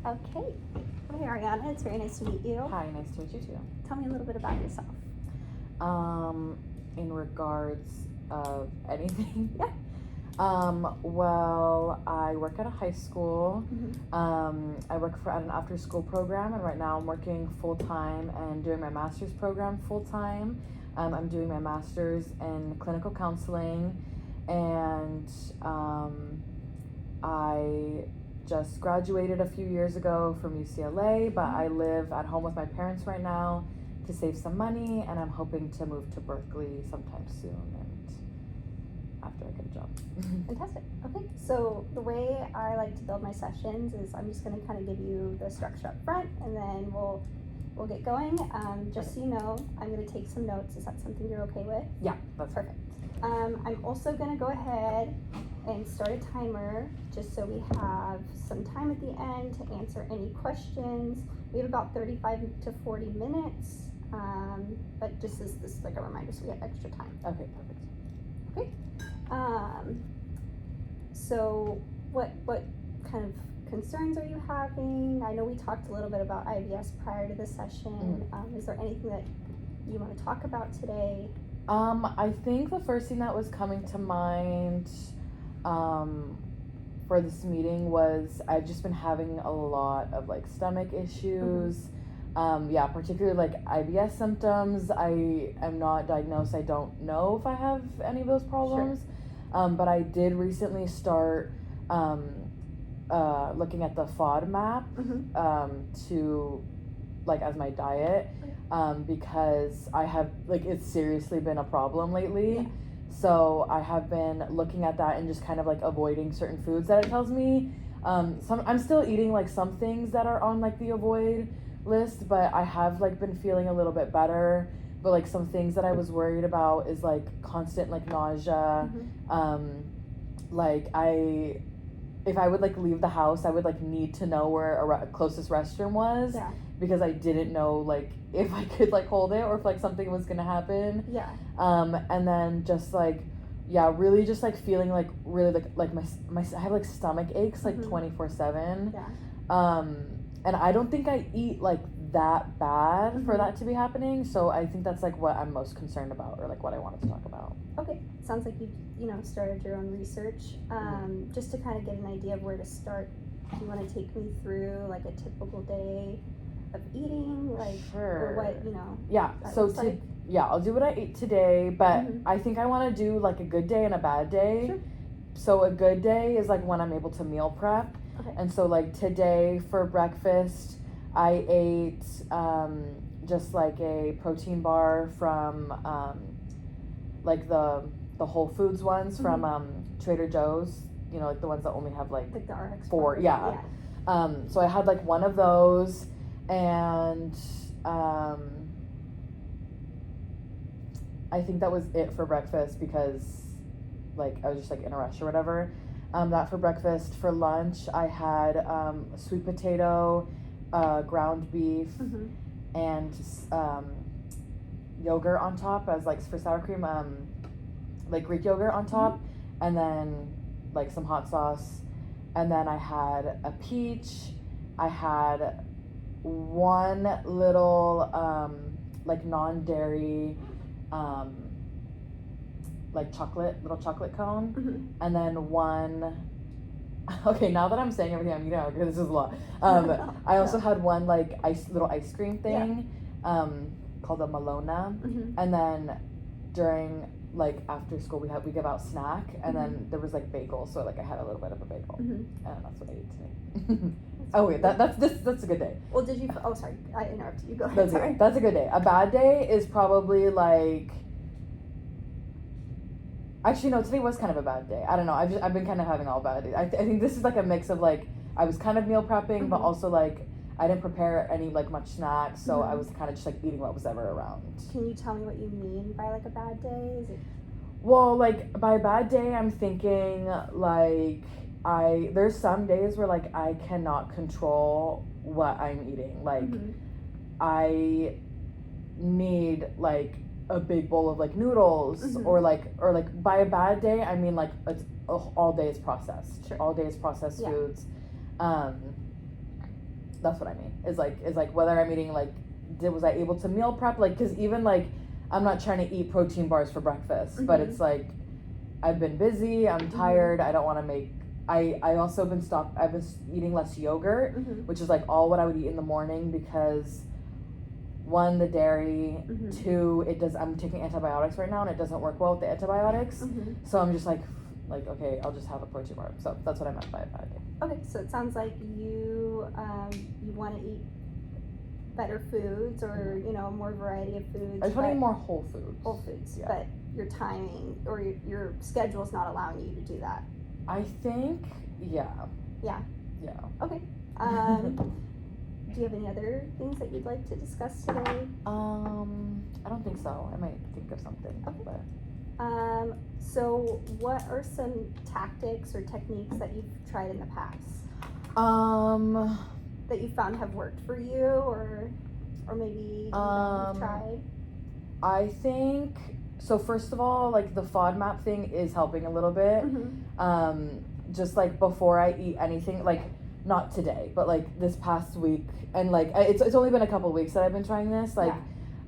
Okay. Hi, Ariana. It's very nice to meet you. Hi, nice to meet you too. Tell me a little bit about yourself. In regards of anything. Yeah. Well, I work at a high school. Mm-hmm. I work at an after-school program, and right now I'm working full-time and doing my master's program full-time. I'm doing my master's in clinical counseling, and I just graduated a few years ago from UCLA, but I live at home with my parents right now to save some money, and I'm hoping to move to Berkeley sometime soon and after I get a job. Fantastic. Okay, so the way I like to build my sessions is I'm just going to kind of give you the structure up front, and then we'll get going. Just so you know, I'm going to take some notes. Is that something you're okay with? Yeah, that's perfect. I'm also going to go ahead and start a timer just so we have some time at the end to answer any questions. We have about 35 to 40 minutes, but just as this is like a reminder, so we have extra time. Okay, perfect. Okay. So what kind of concerns are you having? I know we talked a little bit about IBS prior to the session. Is there anything that you want to talk about today? I think the first thing that was coming to mind for this meeting was I've just been having a lot of like stomach issues. Particularly like IBS symptoms. I am not diagnosed. I don't know if I have any of those problems. Sure. But I did recently start looking at the FODMAP to like as my diet because I have like it's seriously been a problem lately. Yeah. So I have been looking at that and just kind of like avoiding certain foods that it tells me. I'm still eating like some things that are on like the avoid list, but I have like been feeling a little bit better. But like some things that I was worried about is like constant like nausea. If I would like leave the house, I would like need to know where a closest restroom was. Yeah. Because I didn't know like if I could like hold it or if like something was gonna happen. Yeah. And then just like really just like feeling like really like my I have like stomach aches like 24/7. Yeah. And I don't think I eat like that bad for that to be happening. So I think that's like what I'm most concerned about, or like what I wanted to talk about. Okay, sounds like you started your own research. Just to kind of get an idea of where to start. Do you want to take me through like a typical day of eating, like sure. or what Yeah. So like? Yeah, I'll do what I ate today, but I think I want to do like a good day and a bad day. Sure. So a good day is like when I'm able to meal prep. Okay. And so like today for breakfast, I ate just like a protein bar from like the Whole Foods ones from Trader Joe's, like the ones that only have like the RX 4. Yeah. So I had like one of those, and I think that was it for breakfast because like I was just like in a rush or whatever. That for breakfast. For lunch, I had sweet potato, ground beef, and yogurt on top as like for sour cream, like Greek yogurt on top, and then like some hot sauce. And then I had a peach. I had one little like non-dairy like little chocolate cone, and then one. Okay, now that I'm saying everything I'm eating, because this is a lot. I also had one like little ice cream thing, called a Malona, and then during like after school we give out snack, and then there was like bagel, so like I had a little bit of a bagel, and that's what I ate today. Oh wait, that's a good day. Well, did you? Oh, sorry, I interrupted you. Go ahead. Sorry. That's a good day. A bad day is probably like. Actually, no, today was kind of a bad day. I don't know. I've been kind of having all bad days. I think this is like a mix of like I was kind of meal prepping, but also like I didn't prepare any like much snacks, so I was kind of just like eating what was ever around. Can you tell me what you mean by like a bad day? Is it? Well, like by a bad day, I'm thinking like there's some days where like I cannot control what I'm eating. Like I need like a big bowl of like noodles, or like by a bad day I mean like it's all day is processed. All day is processed foods. that's what I mean. Is like whether I'm eating like, was I able to meal prep? Like, because even like, I'm not trying to eat protein bars for breakfast, but it's like, I've been busy, I'm tired, I don't want to make, I also I've been eating less yogurt, which is like all what I would eat in the morning, because one, the dairy, two, I'm taking antibiotics right now and it doesn't work well with the antibiotics, so I'm just like, okay, I'll just have a protein bar. So that's what I meant by a bad day. Okay, so it sounds like you want to eat better foods, or more variety of foods. I just want to eat more whole foods. Whole foods, yeah. But your timing or your schedule's not allowing you to do that. I think, yeah. Yeah. Yeah. Okay. Do you have any other things that you'd like to discuss today? I don't think so. I might think of something. Okay. But. So what are some tactics or techniques that you've tried in the past? That you found have worked for you, or maybe you've tried? I think, so first of all, like the FODMAP thing is helping a little bit. Just like before I eat anything, like not today, but like this past week, and like it's only been a couple weeks that I've been trying this. Like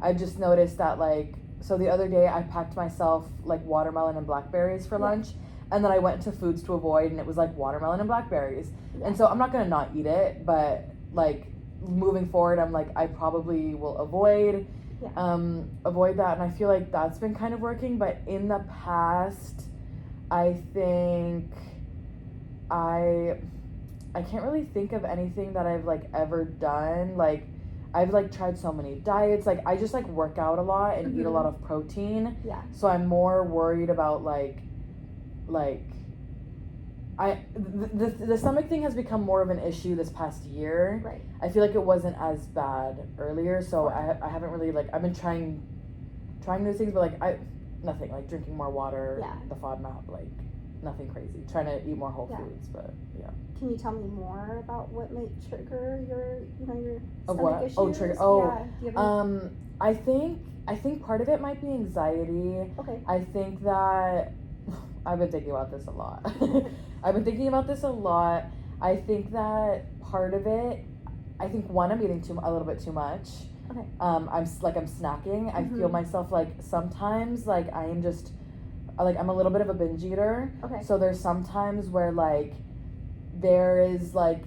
I've just noticed that, like, so the other day I packed myself like watermelon and blackberries for lunch, and then I went into foods to avoid, and it was like watermelon and blackberries. And so I'm not gonna not eat it, but like moving forward, I'm like, I probably will avoid that, and I feel like that's been kind of working. But in the past, I think I can't really think of anything that I've like ever done. Like I've like tried so many diets. Like I just like work out a lot and eat a lot of protein. Yeah. So I'm more worried about like the stomach thing has become more of an issue this past year. Right. I feel like it wasn't as bad earlier, so I haven't really like, I've been trying new things, but like nothing, like drinking more water, the FODMAP, like nothing crazy. Trying to eat more whole foods, but yeah. Can you tell me more about what might trigger your Of stomach what? issues? Oh, trigger. Oh, yeah. Do you have any... I think part of it might be anxiety. Okay. I think that I've been thinking about this a lot. I think that part of it, I think one, I'm eating a little bit too much. Okay. I'm snacking. I feel myself like sometimes like I am just like, I'm a little bit of a binge eater. Okay. So there's some times where like there is like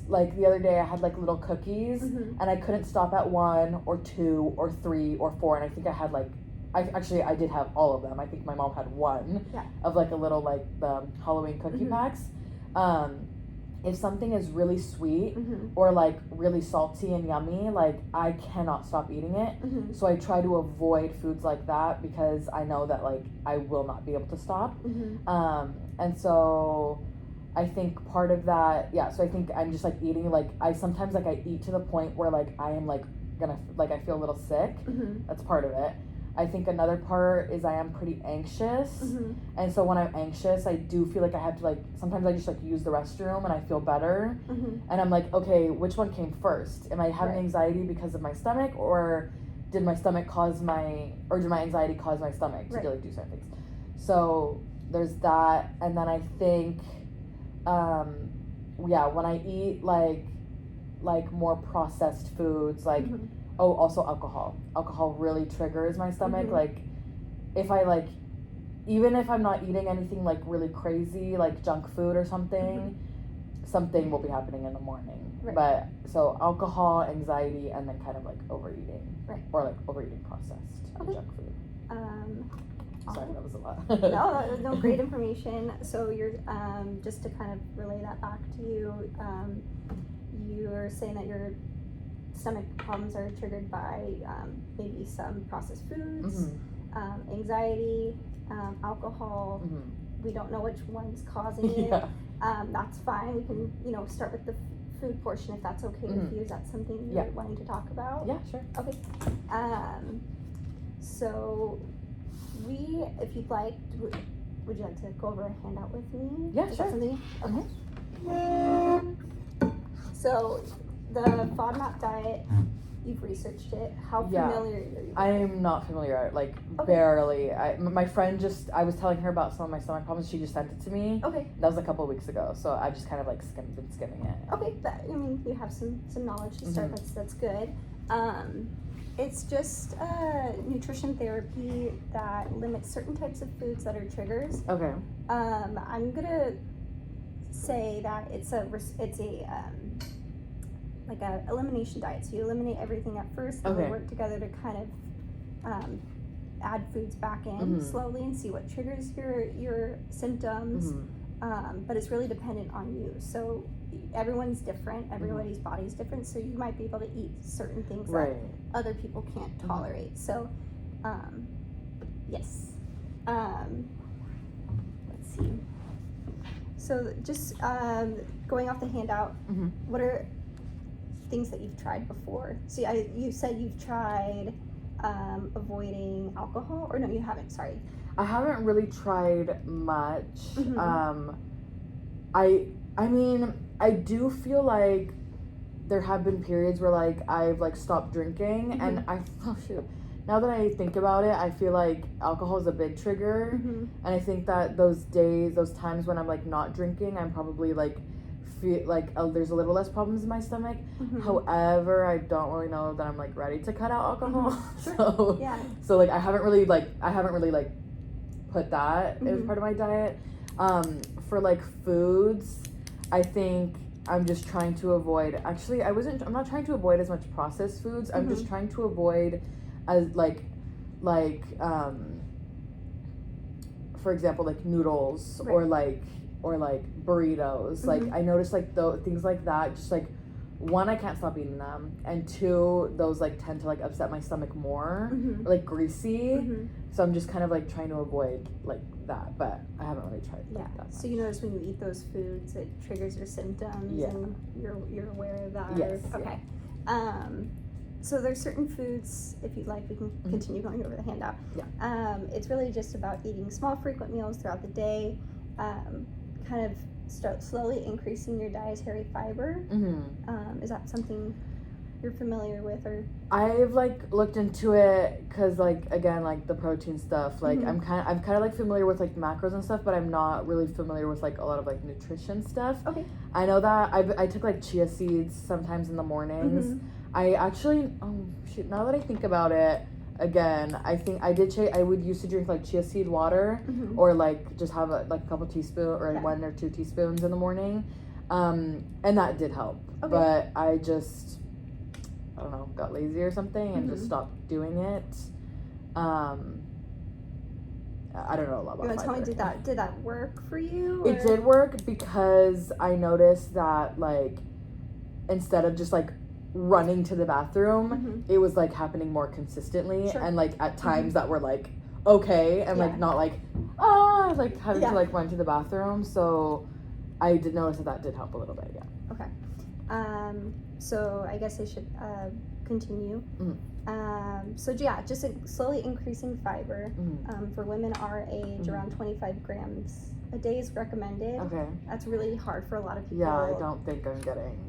the other day I had like little cookies and I couldn't stop at 1 or 2 or 3 or 4, and I think I had like, I did have all of them. I think my mom had one of like a little like the Halloween cookie packs. If something is really sweet or like really salty and yummy, like I cannot stop eating it. So I try to avoid foods like that, because I know that like I will not be able to stop. And so I think part of that, so I think I'm just like eating, like I sometimes like I eat to the point where like I am like gonna, like I feel a little sick. That's part of it. I think another part is I am pretty anxious, and so when I'm anxious, I do feel like I have to like, sometimes I just like use the restroom and I feel better, and I'm like, okay, which one came first? Am I having anxiety because of my stomach, or did my anxiety cause my stomach to like do certain things? So there's that, and then I think, when I eat like more processed foods, like also alcohol really triggers my stomach. Like if I like, even if I'm not eating anything like really crazy, like junk food or something, something will be happening in the morning. But so alcohol, anxiety, and then kind of like overeating, or like overeating processed junk food. Sorry, that was a lot. No, great information. So you're just to kind of relay that back to you. You're saying that your stomach problems are triggered by maybe some processed foods, anxiety, alcohol. We don't know which one's causing it. That's fine. We can start with the food portion if that's okay with you. Is that something you're wanting to talk about? Yeah, sure. Okay. So if you'd like, would you like to go over a handout with me? Yeah, Is sure. that something? Okay. So the FODMAP diet you've researched it. How Yeah. familiar are you? I am not familiar, like, Okay. barely. My friend I was telling her about some of my stomach problems, she just sent it to me. Okay. That was a couple of weeks ago, so I just kind of, like, been skimming it. Okay, but, I mean, you have some knowledge to start, that's good. It's just nutrition therapy that limits certain types of foods that are triggers. Okay. I'm gonna say that it's a like a elimination diet. So you eliminate everything at first, and we work together to kind of add foods back in slowly and see what triggers your symptoms. But it's really dependent on you. So everyone's different. Everybody's body's different. So you might be able to eat certain things that other people can't tolerate. So, yes. Let's see. So just going off the handout, what are things that you've tried before? See, you said you've tried avoiding alcohol, or no, you haven't. Sorry. I haven't really tried much. I mean, I do feel like there have been periods where, like, I've, like, stopped drinking, and now that I think about it, I feel like alcohol is a big trigger, and I think that those times when I'm, like, not drinking, I'm probably, like, feel like there's a little less problems in my stomach. However, I don't really know that I'm, like, ready to cut out alcohol. So like I haven't really put that as part of my diet. For, like, foods, I think I'm just trying to avoid, actually I'm not trying to avoid as much processed foods. I'm just trying to avoid as for example, like, noodles or like burritos. Like, I noticed, like, things like that, just, like, one, I can't stop eating them, and two, those, like, tend to, like, upset my stomach more, or, like, greasy. So I'm just kind of, like, trying to avoid, like, that, but I haven't really tried that much. So you notice when you eat those foods, it triggers your symptoms, and you're aware of that. Yes. Okay. So there's certain foods, if you'd like, we can continue going over the handout. It's really just about eating small, frequent meals throughout the day. Kind of start slowly increasing your dietary fiber. Is that something you're familiar with, or? I've, like, looked into it because, like, again, like, the protein stuff, like, I'm kind of like familiar with, like, macros and stuff, but I'm not really familiar with, like, a lot of, like, nutrition stuff. Okay. I know that I took, like, chia seeds sometimes in the mornings. I actually, now that I think about it, again, I think I would used to drink, like, chia seed water, or, like, just have a couple teaspoons or 1 or 2 teaspoons in the morning, and that did help. But I just, I don't know, got lazy or something and just stopped doing it. I don't know a lot about You want to tell me, did that work for you? Or? It did work because I noticed that, like, instead of just, like, running to the bathroom, it was, like, happening more consistently, and, like, at times that were, like, okay, and like not like like having to like run to the bathroom. So I did notice that did help a little bit. Okay. So I guess I should continue. So yeah, just slowly increasing fiber. For women our age, around 25 grams a day is recommended. Okay. That's really hard for a lot of people. Yeah, I don't think I'm getting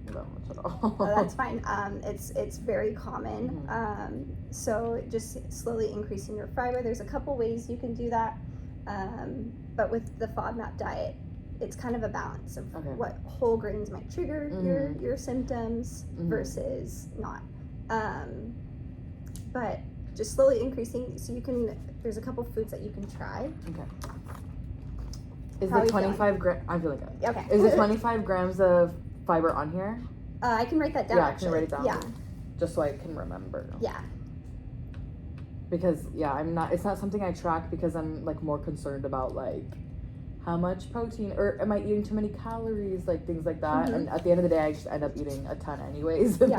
that much at all. Oh, that's fine. It's very common. So just slowly increasing your fiber. There's a couple ways you can do that. But with the FODMAP diet, it's kind of a balance of what whole grains might trigger your symptoms versus not. But just slowly increasing, so you can, there's a couple foods that you can try. Okay. Is the 25 grams, I'm feeling good. Okay. Is the 25 grams of fiber on here? I can write that down. Yeah, actually. I can write it down. Yeah. Just so I can remember. Yeah. Because it's not something I track because I'm like more concerned about like how much protein, or am I eating too many calories, like things like that. And at the end of the day, I just end up eating a ton anyways. And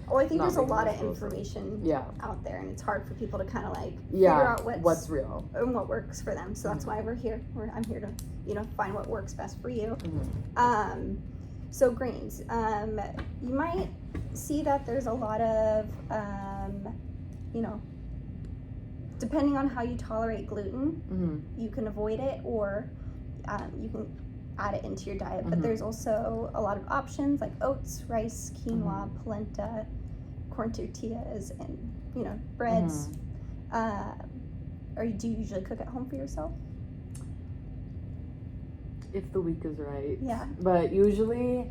Well, I think there's a lot of information out there, and it's hard for people to kind of like figure out what's real and what works for them. So that's why we're here. I'm here to find what works best for you. So grains, you might see that there's a lot of depending on how you tolerate gluten, you can avoid it, or you can add it into your diet. But there's also a lot of options like oats, rice, quinoa, polenta, corn tortillas and, you know, breads. Or do you usually cook at home for yourself? If the week is right. Yeah. But usually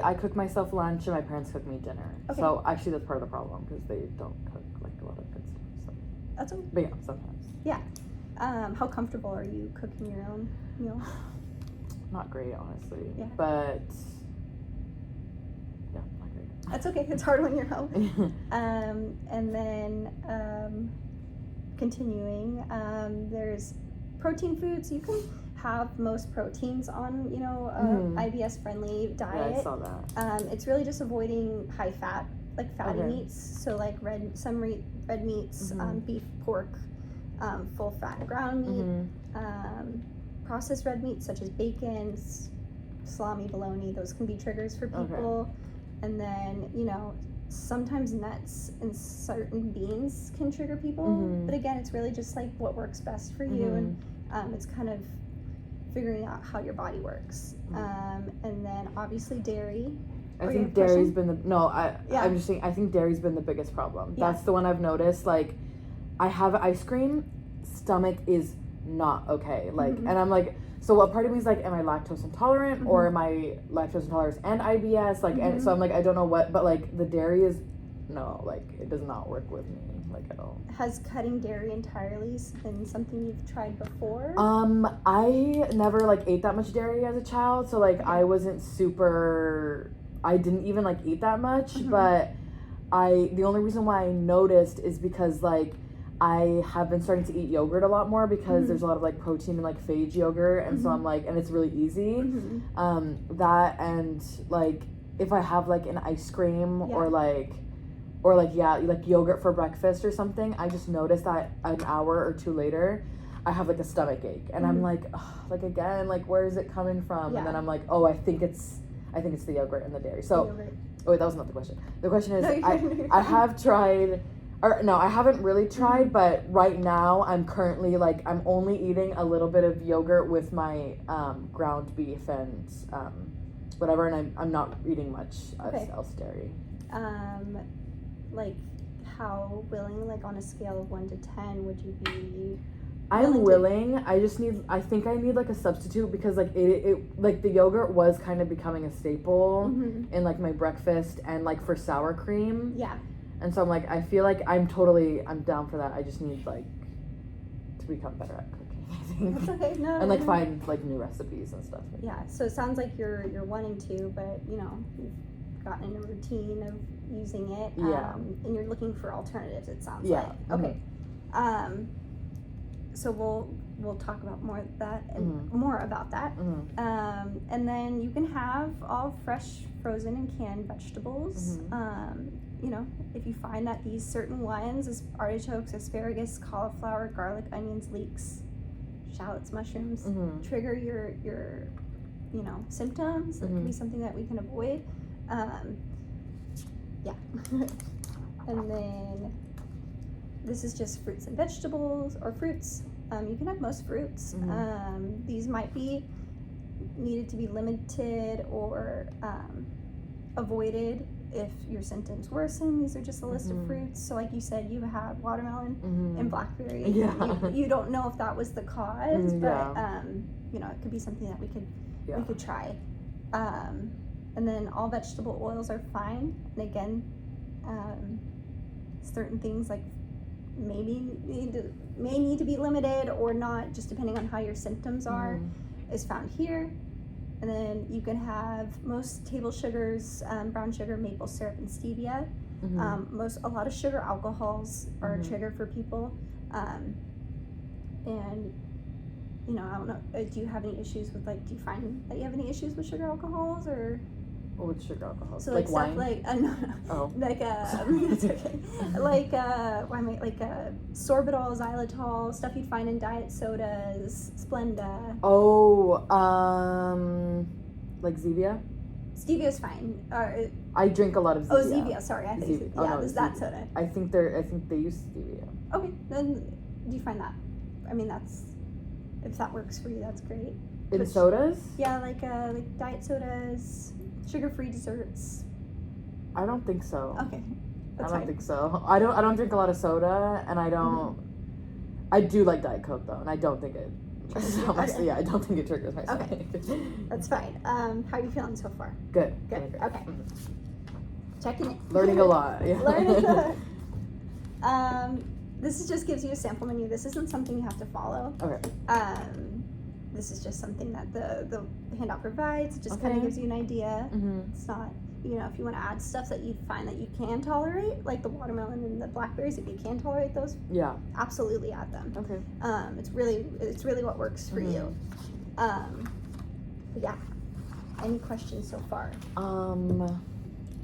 I cook myself lunch and my parents cook me dinner. Okay. So actually that's part of the problem because they don't cook like a lot of good stuff. So. That's okay. But yeah, sometimes. Yeah. How comfortable are you cooking your own meals? Not great, honestly. Yeah. But yeah, not great. That's okay. It's hard when you're home. And then continuing, there's protein foods. You can have most proteins on, you know, IBS friendly diet. Yeah, I saw that. It's really just avoiding high fat, like fatty Okay. meats. So like red meats, beef, pork, full fat ground meat, processed red meats such as bacon, salami, bologna. Those can be triggers for people. And then, you know, sometimes nuts and certain beans can trigger people. But again, it's really just like what works best for you. And it's kind of figuring out how your body works. And then obviously dairy. I think dairy's been I'm just saying, I think dairy's been the biggest problem. Yeah. That's the one I've noticed. Like, I have ice cream, stomach is not okay. Like, and I'm like, so what part of me is like, am I lactose intolerant or am I lactose intolerant and IBS? Like, and so I'm like, I don't know what, but like the dairy is, no, like it does not work with me, like at all. Has cutting dairy entirely been something you've tried before? I never like ate that much dairy as a child, so like I wasn't super, I didn't even like eat that much, but the only reason why I noticed is because like I have been starting to eat yogurt a lot more because there's a lot of like protein in like phage yogurt, and so I'm like, and it's really easy. That and like if I have like an ice cream or like yogurt for breakfast or something, I just notice that an hour or two later I have like a stomach ache, and I'm like, like again, like where is it coming from? And then I'm like, oh, I think it's the yogurt and the dairy. So oh wait, that was not the question. The question is, I have tried. Or no, I haven't really tried, but right now I'm currently like, I'm only eating a little bit of yogurt with my ground beef and whatever, and I'm not eating much else dairy. Like how willing, like on a scale of 1 to 10, would you be? I'm willing. I think I need like a substitute because like it like the yogurt was kind of becoming a staple in like my breakfast and like for sour cream. Yeah. And so I'm like, I feel like I'm down for that. I just need like to become better at cooking, I think. That's okay. No. And like find like new recipes and stuff. Yeah. So it sounds like you're wanting to, but you know, you've gotten in a routine of using it. And you're looking for alternatives. It sounds like. Okay. So we'll talk about more of that and more about that. And then you can have all fresh, frozen, and canned vegetables. You know, if you find that these certain ones, as artichokes, asparagus, cauliflower, garlic, onions, leeks, shallots, mushrooms, trigger your you know, symptoms, it could be something that we can avoid. Yeah. And then this is just fruits and vegetables, or fruits. You can have most fruits. These might be needed to be limited or avoided if your symptoms worsen. These are just a list of fruits. So like you said, you have watermelon and blackberry. You don't know if that was the cause, but you know, it could be something that we could try. And then all vegetable oils are fine. And again, certain things like may need to be limited or not, just depending on how your symptoms are, is found here. And then you can have most table sugars, brown sugar, maple syrup, and stevia. A lot of sugar alcohols are a trigger for people. And you know, I don't know, do you have any issues with, like, do you find that you have any issues with sugar alcohols, or? Or with sugar alcohols? So like wine? Stuff like, no. Oh. Like, it's okay. Like, sorbitol, xylitol, stuff you'd find in diet sodas, Splenda. Oh, like Zevia? Stevia's fine. I drink a lot of Zevia. Oh, Zevia, sorry. I think Zevia. there's that soda. I think they use Stevia. Okay, then do you find that? I mean, if that works for you, that's great. In sodas? Yeah, like diet sodas, sugar-free desserts. I don't think so. Okay. That's I don't fine. think so. I don't drink a lot of soda, and I don't. I do like Diet Coke though, and I don't think it. Okay. Yeah, I don't think it triggers my stomach. Okay. That's fine. How are you feeling so far? Good. Good. Good. Okay. Checking it. Learning a lot. Yeah. Learning a lot. This just gives you a sample menu. This isn't something you have to follow. Okay. This is just something that the handout provides. It just kind Okay. of gives you an idea. Mm-hmm. It's not, if you want to add stuff that you find that you can tolerate, like the watermelon and the blackberries, if you can tolerate those, Yeah. absolutely add them. Okay. It's really what works for you. But yeah. Any questions so far?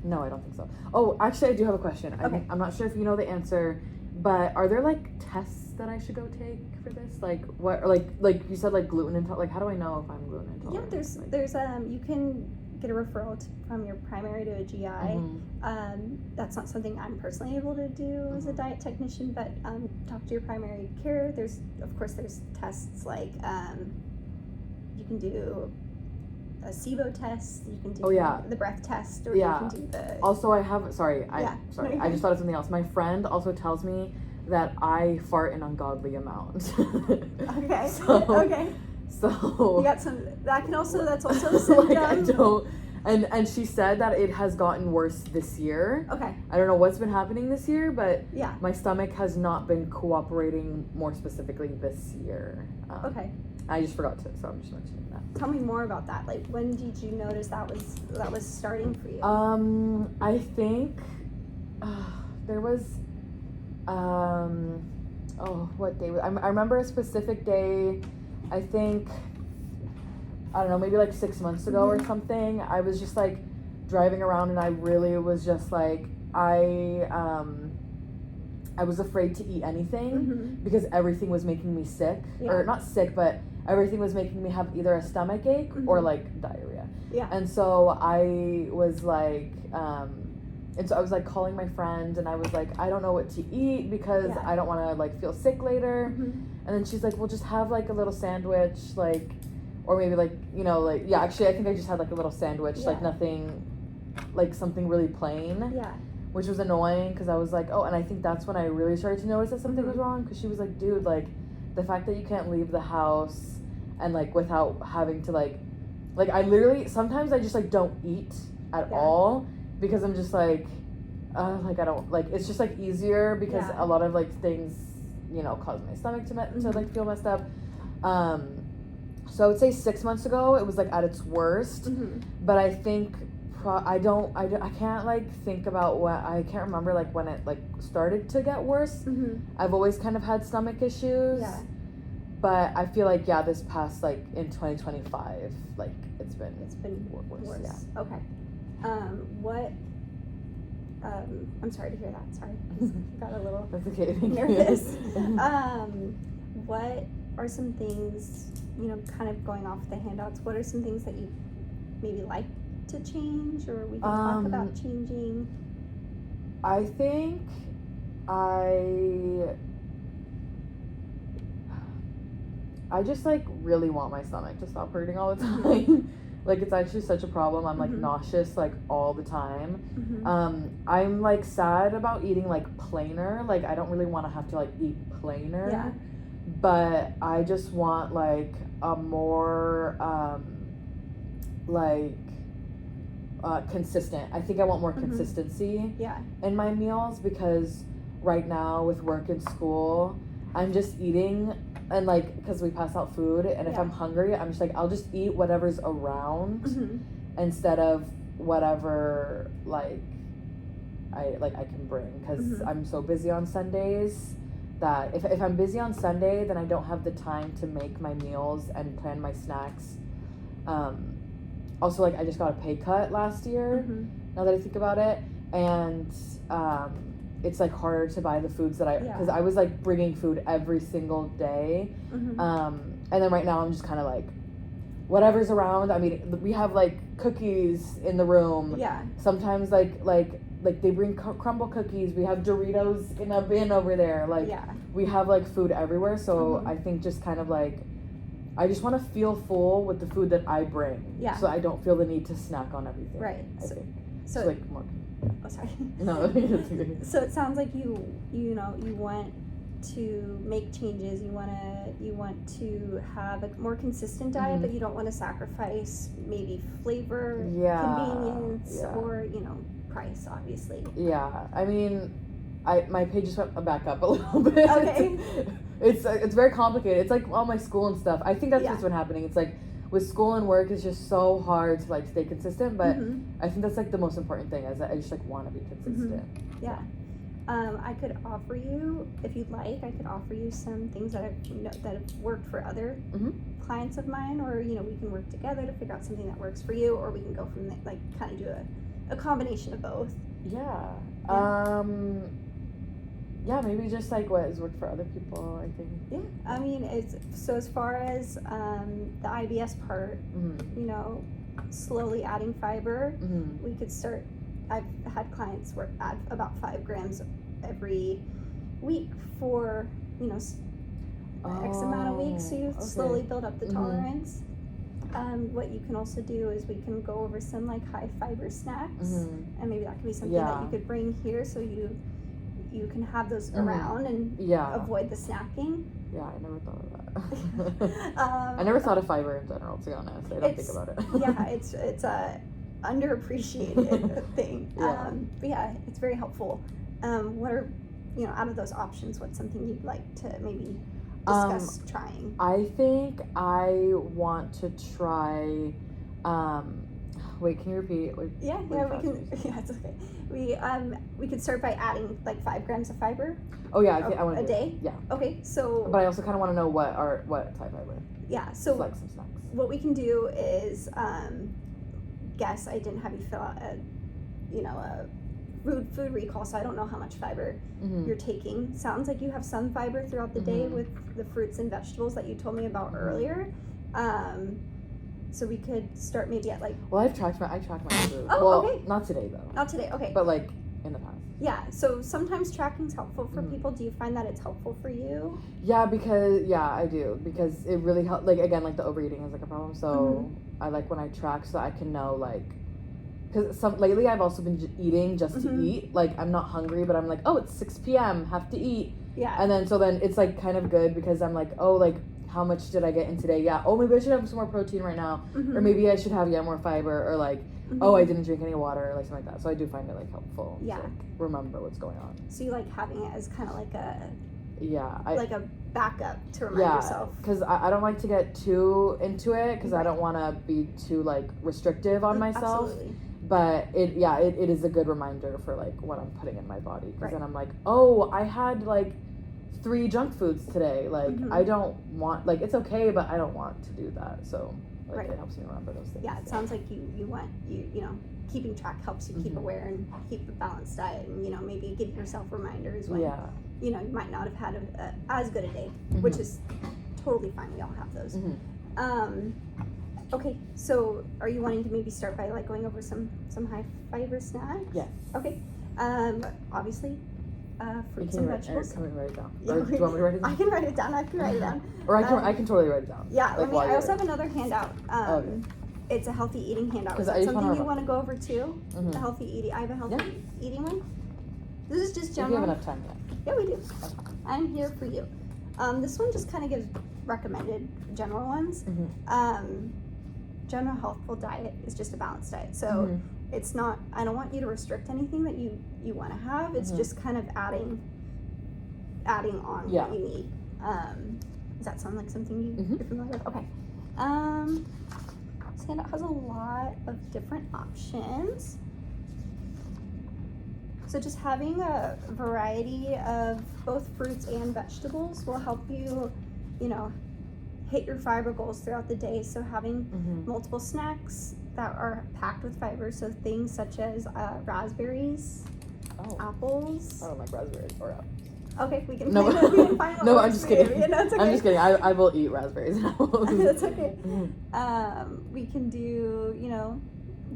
No, I don't think so. Oh, actually, I do have a question. Okay. I'm not sure if you know the answer, but are there like tests that I should go take for this? Like what? Or like you said, like gluten intolerant. Like how do I know if I'm gluten intolerant? Yeah, there's you can get a referral from your primary to a GI. Mm-hmm. That's not something I'm personally able to do as a diet technician, but talk to your primary care. There's tests like you can do a SIBO test. You can do the breath test, or you can do the. Also, I just thought of something else. My friend also tells me that I fart an ungodly amount. Okay. So You got some. That's also a symptom. like I don't. And she said that it has gotten worse this year. Okay. I don't know what's been happening this year, but yeah, my stomach has not been cooperating more specifically this year. Okay. I just forgot to, so I'm just mentioning that. Tell me more about that. Like, when did you notice that was starting for you? I think there was, what day was, I remember a specific day, I think, I don't know, maybe like 6 months ago or something. I was just like driving around, and I really was just like, I was afraid to eat anything because everything was making me sick, or not sick, but everything was making me have either a stomach ache or like diarrhea. Yeah. And so I was like, and so I was like calling my friend, and I was like, I don't know what to eat because I don't want to like feel sick later. And then she's like, well, just have like a little sandwich, like, or maybe like, actually I think I just had like a little sandwich, like nothing, like something really plain. Yeah. Which was annoying because I was like, oh, and I think that's when I really started to notice that something was wrong, because she was like, dude, like, the fact that you can't leave the house and like without having to like I literally, sometimes I just like don't eat at all because I'm just like I don't, like, it's just like easier because a lot of like things, cause my stomach to like feel messed up. So I would say 6 months ago it was like at its worst, but I think I can't like think about I can't remember like when it like started to get worse. I've always kind of had stomach issues, but I feel like this past like in 2025 like it's been worse. Yeah. Okay. What? I'm sorry to hear that. Sorry, got a little That's okay. nervous. What are some things, kind of going off the handouts? What are some things that you maybe like to change, or we can talk about changing? I think I just like really want my stomach to stop hurting all the time. Like, it's actually such a problem. I'm like nauseous like all the time. I'm like sad about eating like plainer. Like, I don't really want to have to like eat plainer, but I just want like a more consistent. I think I want more consistency in my meals, because right now with work and school, I'm just eating, and like, because we pass out food, and if I'm hungry, I'm just like, I'll just eat whatever's around instead of whatever like I can bring, because I'm so busy on Sundays that if I'm busy on Sunday, then I don't have the time to make my meals and plan my snacks. Also, like, I just got a pay cut last year, now that I think about it, and it's like harder to buy the foods that because I was like bringing food every single day, and then right now I'm just kind of like whatever's around. I mean, we have like cookies in the room. Sometimes like they bring crumble cookies. We have Doritos in a bin over there. Like we have like food everywhere. So I think just kind of like, I just want to feel full with the food that I bring. So I don't feel the need to snack on everything. Right. I think. So like more. Oh, sorry. No, it's okay. So it sounds like you want to make changes. You want to have a more consistent diet, but you don't want to sacrifice maybe flavor, convenience, or price, obviously. Yeah, I mean, my page just went back up a little bit. Okay. It's very complicated. It's like all my school and stuff. I think that's what's been happening. It's like with school and work, it's just so hard to like stay consistent. But I think that's like the most important thing is that I just like want to be consistent. Yeah. I could offer you, if you'd like, some things that have worked for other clients of mine, or we can work together to figure out something that works for you, or we can go from there, like kind of do a combination of both. Yeah. Yeah, maybe just like what has worked for other people, I think. Yeah, I mean, as far as the IBS part, slowly adding fiber, we could start. I've had clients add about 5 grams every week for X amount of weeks, so you slowly build up the tolerance. What you can also do is we can go over some like high fiber snacks, and maybe that could be something that you could bring here, so you can have those around and avoid the snacking. Yeah, I never thought of that. I never thought of fiber in general, to be honest. I don't think about it. Yeah, it's a underappreciated thing. But yeah, it's very helpful. What are, out of those options, what's something you'd like to maybe discuss trying? I think I want to try, wait, can you repeat? Yeah, we can. Yeah, it's okay. We could start by adding like 5 grams of fiber. Oh yeah, I want to a day. Yeah. Okay, so. But I also kind of want to know what type fiber. Yeah. So like some snacks. What we can do is, guess I didn't have you fill out a food recall, so I don't know how much fiber you're taking. Sounds like you have some fiber throughout the day with the fruits and vegetables that you told me about earlier. So we could start maybe at like. Well, I tracked my food. Oh, okay. Not today though. Not today. Okay. But like in the past. Yeah. So sometimes tracking's helpful for people. Do you find that it's helpful for you? Yeah, because I do, because it really helps. Like again, like the overeating is like a problem. So I like when I track so I can know like. Because lately I've also been eating just to eat. Like, I'm not hungry, but I'm like, oh, it's 6 p.m., have to eat. Yeah. And then it's, like, kind of good because I'm like, oh, like, how much did I get in today? Yeah. Oh, maybe I should have some more protein right now. Or maybe I should have, more fiber. Or, like, oh, I didn't drink any water. Or, like, something like that. So I do find it, like, helpful to, like, remember what's going on. So you like having it as kind of like a... Yeah. like a backup to remind yourself. Because I don't like to get too into it because I don't want to be too, like, restrictive on myself. Absolutely. But it is a good reminder for like what I'm putting in my body, because then I'm like, oh, I had like 3 junk foods today. Like I don't want, like, it's okay, but I don't want to do that. So like it helps me remember those things. Yeah, it sounds like you want keeping track helps you keep aware and keep a balanced diet, and maybe give yourself reminders when you might not have had as good a day, which is totally fine. We all have those. Okay, so are you wanting to maybe start by like going over some high fiber snacks? Yes. Okay. Obviously, fruits and vegetables. Can we write it down? Or do you want me to write it down? I can write it down. I can write it down. Or I can totally write it down. Yeah. Like, I also have another handout. It's a healthy eating handout. Is that something you want to go over too? The healthy eating. I have a healthy eating one. This is just general. We have enough time yet. Yeah, we do. I'm here for you. This one just kind of gives recommended general ones. General healthful diet is just a balanced diet. So it's not, I don't want you to restrict anything that you want to have. It's just kind of adding on what you need. Does that sound like something you're familiar with? Okay. This handout has a lot of different options. So just having a variety of both fruits and vegetables will help you, hit your fiber goals throughout the day. So having multiple snacks that are packed with fiber, so things such as raspberries, apples. I don't like raspberries or apples. Okay, we can find No, I'm just kidding. No, it's okay. I'm just kidding. I will eat raspberries and apples. That's okay. We can do,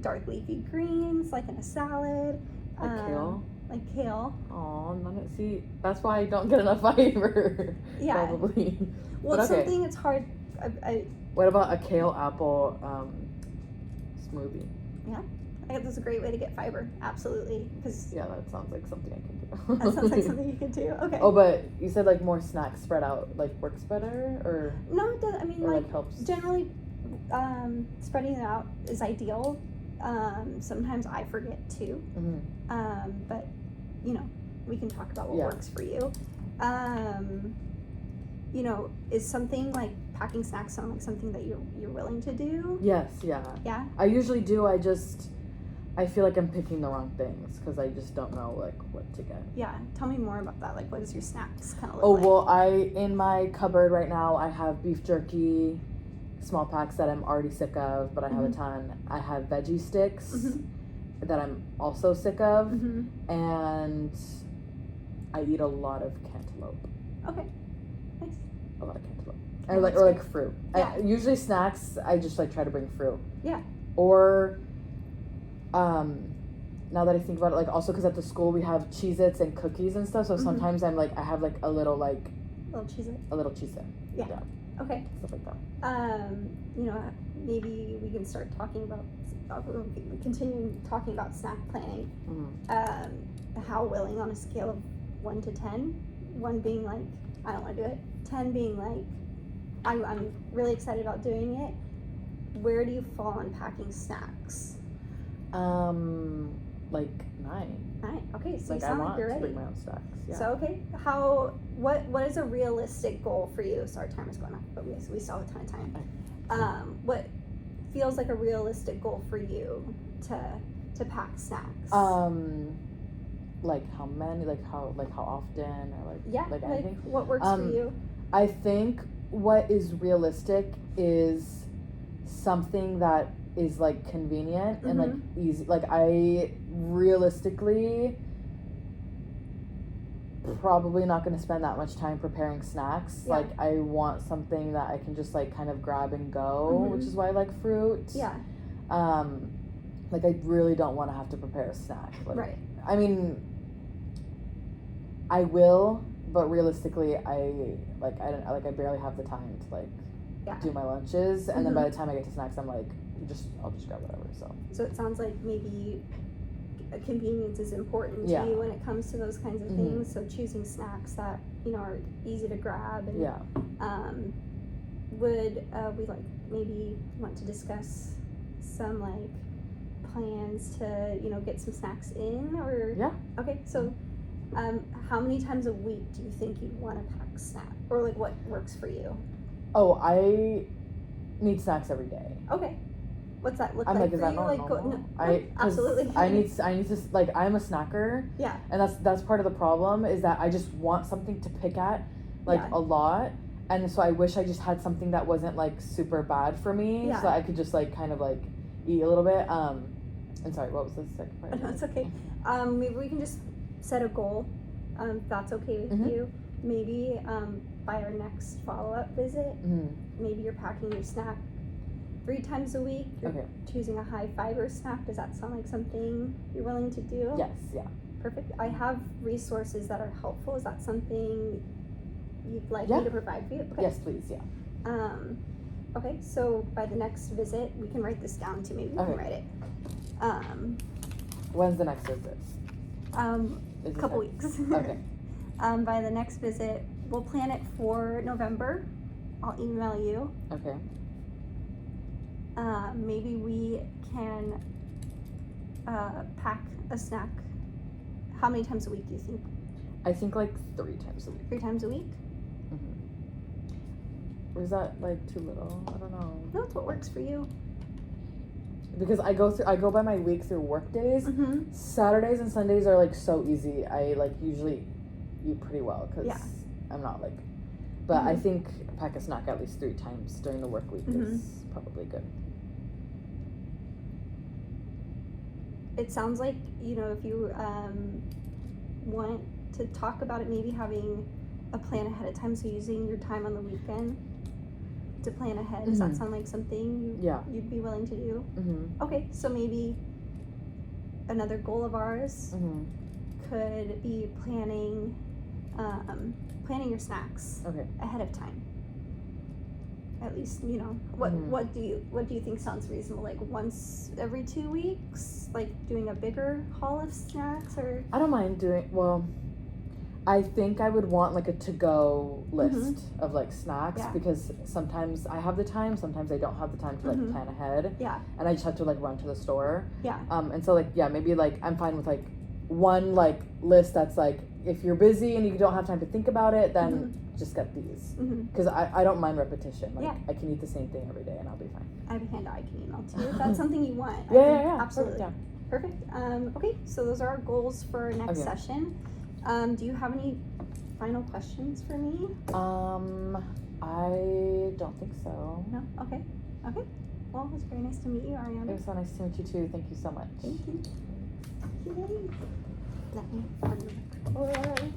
dark leafy greens, like in a salad. Like kale? Like kale. Oh, see, that's why I don't get enough fiber. Yeah. Probably. Well, it's something it's hard. What about a kale apple smoothie? Yeah. That's a great way to get fiber. Absolutely. Because Yeah, that sounds like something I can do. that sounds like something you could do. Okay. Oh, but you said like more snacks spread out like works better, or No, it doesn't. I mean, or like helps. generally, spreading it out is ideal. Sometimes I forget too. Mm-hmm. But you know, we can talk about what Yeah. works for you. You know, is something like packing snacks sound like something that you're willing to do? Yes, yeah. Yeah. I usually do. I feel like I'm picking the wrong things because I just don't know like what to get. Yeah. Tell me more about that. Like, what does your snacks kind of look Oh like? well, in my cupboard right now I have beef jerky, small packs that I'm already sick of, but I have a ton. I have veggie sticks that I'm also sick of, and I eat a lot of cantaloupe. Okay. Nice. A lot of cantaloupe. Yeah, Or that's like good. fruit. Yeah. Usually snacks, I just like try to bring fruit. Yeah. Or, now that I think about it, like also because at the school we have Cheez-Its and cookies and stuff, so sometimes I have like a little Cheez-It. Cheez-It. Yeah. Okay. Stuff like that. You know, maybe we can start talking about, continuing talking about snack planning. How willing on a scale of 1 to 10? 1 being like, I don't want to do it. 10 being like, I'm really excited about doing it. Where do you fall on packing snacks? Like 9. 9. Okay, so Like you I sound want like you're to ready. bring my own snacks. Yeah. So okay, what is a realistic goal for you? Sorry, timer's going off, but we still have a ton of time. What feels like a realistic goal for you to pack snacks? Like how many? Like how often? Or like Yeah, like like anything? what works for you? I think what is realistic is something that is like convenient and like easy. Like I realistically probably not going to spend that much time preparing snacks. Yeah. Like I want something that I can just like kind of grab and go, which is why I like fruit. Yeah. Like I really don't want to have to prepare a snack. Like, Right. I mean, I will, but realistically, I barely have the time to like do my lunches, and then by the time I get to snacks, I'm like, I'll just grab whatever. So it sounds like maybe convenience is important to you when it comes to those kinds of things. So choosing snacks that are easy to grab. And, would we like maybe want to discuss some like plans to get some snacks in, or okay, so how many times a week do you think you'd want to pack snack, or like what works for you? Oh, I need snacks every day. Okay, what's that look I'm like is for that you? not Like normal? absolutely. I need to like, I'm a snacker. Yeah. And that's part of the problem, is that I just want something to pick at like a lot, and so I wish I just had something that wasn't like super bad for me, so I could just like kind of like eat a little bit. And sorry, what was the second part? No, it's okay. Maybe we can just set a goal. If that's okay with you. Maybe by our next follow-up visit, maybe you're packing your snack 3 times a week. You're choosing a high fiber snack. Does that sound like something you're willing to do? Yes, yeah. Perfect. I have resources that are helpful. Is that something you'd like me to provide for you? Okay. Yes, please, yeah. Okay, so by the next visit, we can write this down too. Maybe we can write it. When's the next visit? A couple weeks. Okay. By the next visit, we'll plan it for November. I'll email you. Okay. Maybe we can pack a snack. How many times a week do you think? I think like 3 times a week. 3 times a week? Or is that like too little? I don't know. No, it's what works for you. Because I go by my week through work days. Saturdays and Sundays are like so easy. I like usually eat pretty well because I'm not like, but I think pack a snack at least 3 times during the work week is probably good. It sounds like, if you want to talk about it, maybe having a plan ahead of time, so using your time on the weekend to plan ahead. Does that sound like something you'd be willing to do? Okay, so maybe another goal of ours could be planning your snacks ahead of time. at least, you know, what Mhm. what do you think sounds reasonable? Like once every 2 weeks, like doing a bigger haul of snacks, or I don't mind doing, well, I think I would want like a to-go list of like snacks, Yeah. because sometimes I have the time, sometimes I don't have the time to like plan ahead, yeah, and I just have to like run to the store. yeah, And so like, yeah, maybe like I'm fine with like one like list that's like, if you're busy and you don't have time to think about it, then just get these, because I don't mind repetition. Like, Yeah. I can eat the same thing every day and I'll be fine. I have a hand I can email to you if that's something you want. I Yeah, think yeah, absolutely. Perfect, Perfect. Okay, so those are our goals for next Okay. session. Do you have any final questions for me? I don't think so. No? Okay. Okay. Well, it was very nice to meet you, It Ariana. was so nice to meet you too. Thank you so much. Thank you. Yay. Let me unrecord.